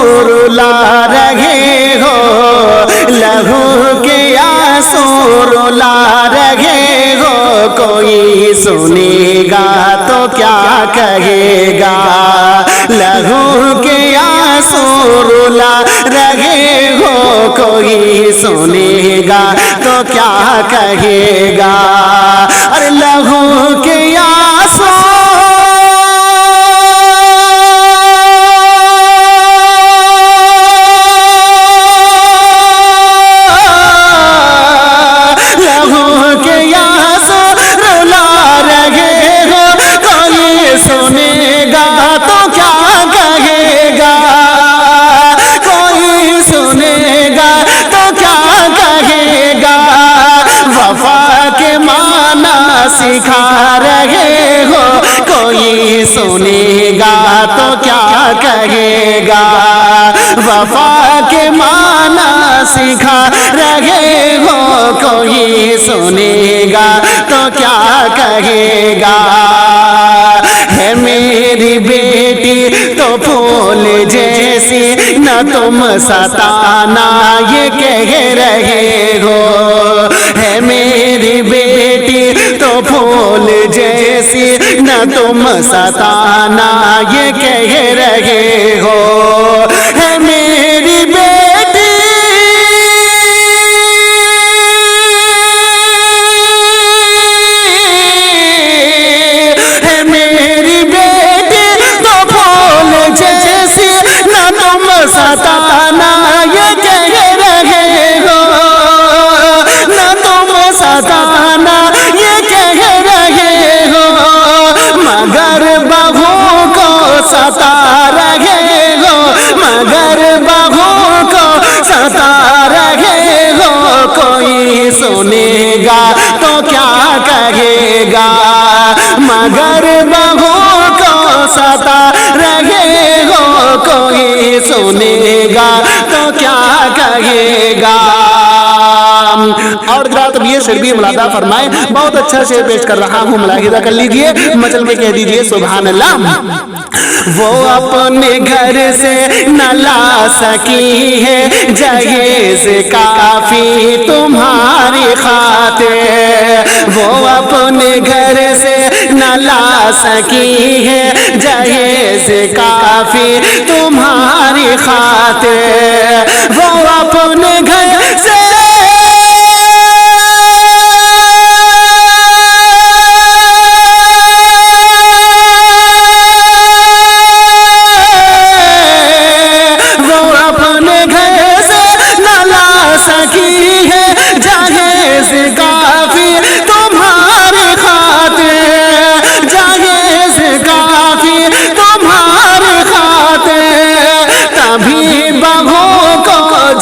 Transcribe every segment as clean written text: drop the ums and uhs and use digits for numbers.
आंसू रुला रहे हो, लहू के आंसू रुला रहे हो, कोई सुनेगा तो क्या कहेगा। लहू के आंसू रुला रहे हो, कोई सुनेगा तो क्या कहेगा। अरे लहू के आंसू सिखा रहे हो, कोई सुनेगा तो क्या कहेगा। वफा के माना सिखा रहे हो, कोई सुनेगा तो क्या कहेगा। है मेरी बेटी तो फूल जैसी, न तुम सताना ये कह रहे हो। है मेरी बेटी तो फूल जैसी, न तुम सताना ये कह रहे हो। है मेरी बेटी है मेरी बेटी तो फूल जैसी, न तुम सताना ये कह रहे हो। न तुम सताना ये कह रहे हो, मगर बहू को सता रहे हो, मगर बहू को सता रहे हो, कोई सुनेगा तो क्या कहेगा। मगर बहू को सता रहे हो, कोई सुनेगा तो क्या कहेगा। और तब ये शेर भी मुलादा फरमाए, बहुत अच्छा शेर पेश कर रहा हूँ, मुलाहिजा कर लीजिए, मचल में कह दीजिए सुभान अल्लाह। वो अपने घर से न ला सकी है जहेज काफी तुम्हारी खातिर। वो अपने घर से न ला सकी है जहेज काफी तुम्हारी खातिर। वो अपने घर से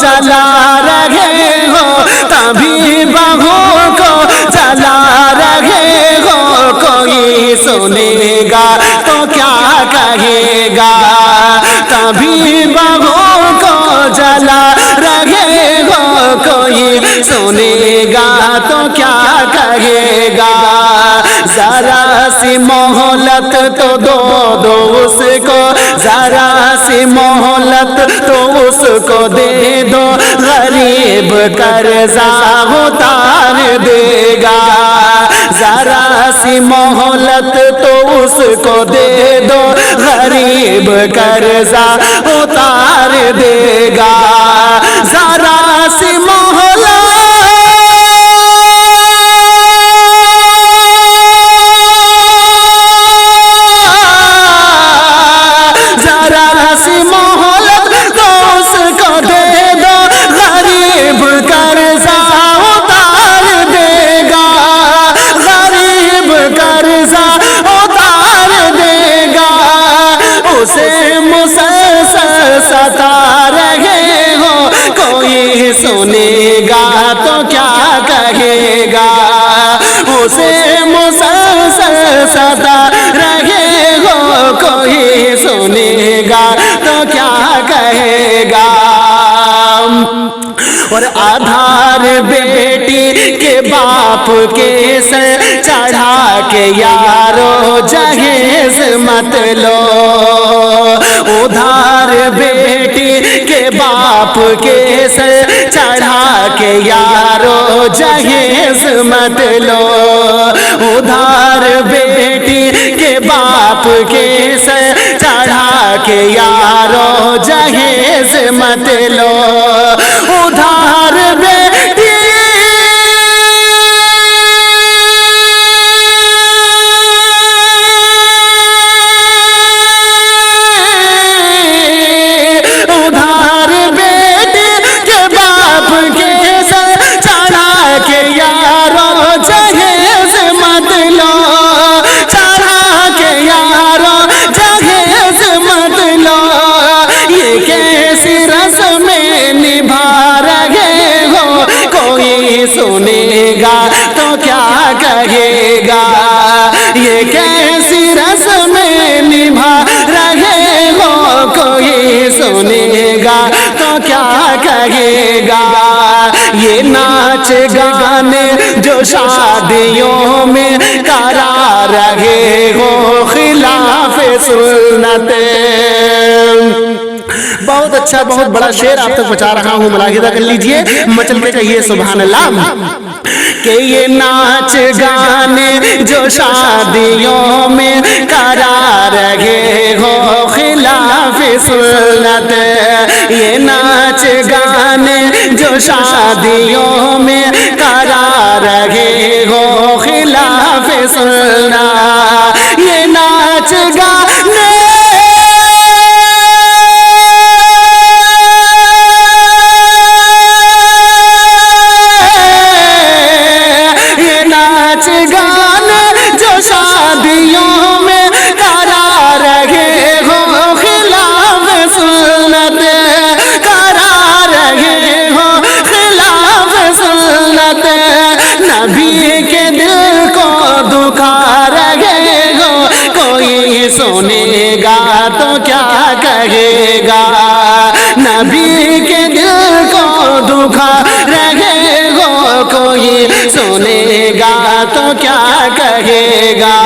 जला रहे हो, तभी बहू को जला रहे हो, कोई सुनेगा तो क्या कहेगा। तभी बहू को जला रहे हो, कोई सुनेगा तो क्या कहेगा। जरा सी मोहलत तो दो उसको, जरा सी मोहलत तो उसको दे दो, गरीब कर्जा उतार देगा। जरा सी मोहलत तो उसको दे दो, गरीब कर्जा उतार देगा। जरा सी मोहलत सता रहे हो, कोई सुनेगा तो क्या कहेगा। उसे मुसलसल सता रहे हो, कोई सुनेगा तो क्या कहेगा। और आधार बेटी के बाप के सर चढ़ा के यारो जहेज मत लो। उधार बेटी باپ کے سر چڑھا کے یارو جہیز مت لو، ادھار بیٹی کے باپ کے سر چڑھا کے یارو جہیز مت لو، ادھار بیٹی سنے گا تو کیا کہے گا، یہ کیسی رسمیں نبھا رہے ہو، کوئی سنے گا تو کیا کہے گا، یہ ناچ گانے جو شادیوں میں کرا رہے ہو خلاف سنت۔ بہت اچھا، بہت بڑا شعر آپ تک پہنچا رہا ہوں، ملاحظہ کر لیجئے، مچل کے کہیے سبحان اللہ، کہ یہ ناچ گانے جو شادیوں میں کرا رہے ہو خلاف سنت، یہ ناچ گانے جو شادیوں میں کرا رہے ہو خلاف سنت، یہ ناچ گانے نبی کے دل کو دکھا رہے ہو، کوئی سنے گا تو کیا کہے گا، نبی کے دل کو دکھا رہے ہو، کوئی سنے گا تو کیا کہے گا،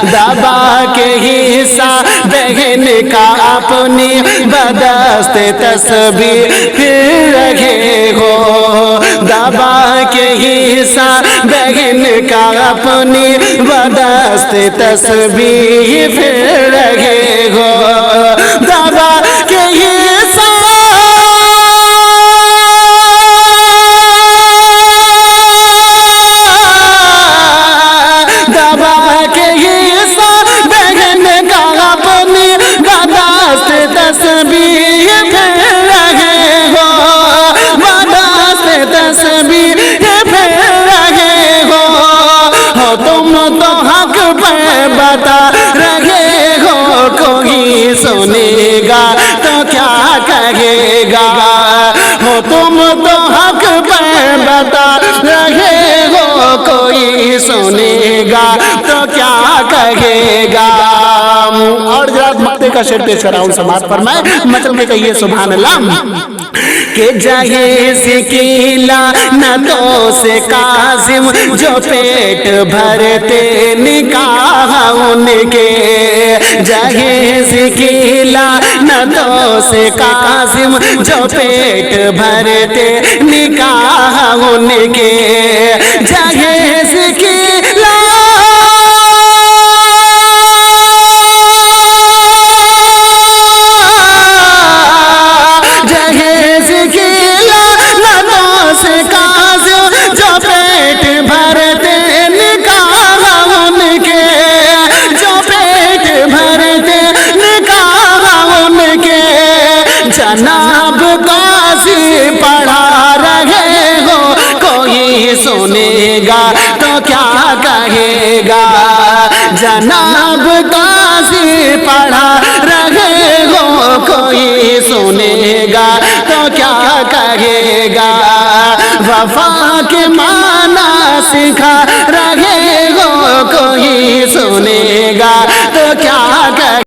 دبا کے حصہ بہن کا اپنی بدست تسبیح پھر رہے ہو، دبا کے حصہ بہن کا اپنی بدست تسبیح پھر رہے ہو، دبا کے حصہ بتا رہے ہو، کوئی سنے گا تو کیا کہے گا، ہو تم تو حق پر بتا رہے ہو، کوئی سنے گا تو کیا کہے گا۔ اور جناب مقطع کا شعر پیش کر رہا ہوں، سماعت فرمائے، مچل کے کہیے سبحان اللہ، کہ جہیز کی لعنتوں سے کاظم جو پیٹ بھرتے نکاح ان کے، جہیز کی لعنتوں سے کاظم جو پیٹ بھرتے نکاح ان کے، جہیز کی جناب قاضی پڑھا رہے ہو، کوئی سنے گا تو کیا کہے گا، جناب قاضی پڑھا رہے ہو، کوئی سنے گا تو کیا کہے گا، وفا کے معنی سکھا رہے ہو، کوئی سنے گا تو کیا کہے گا۔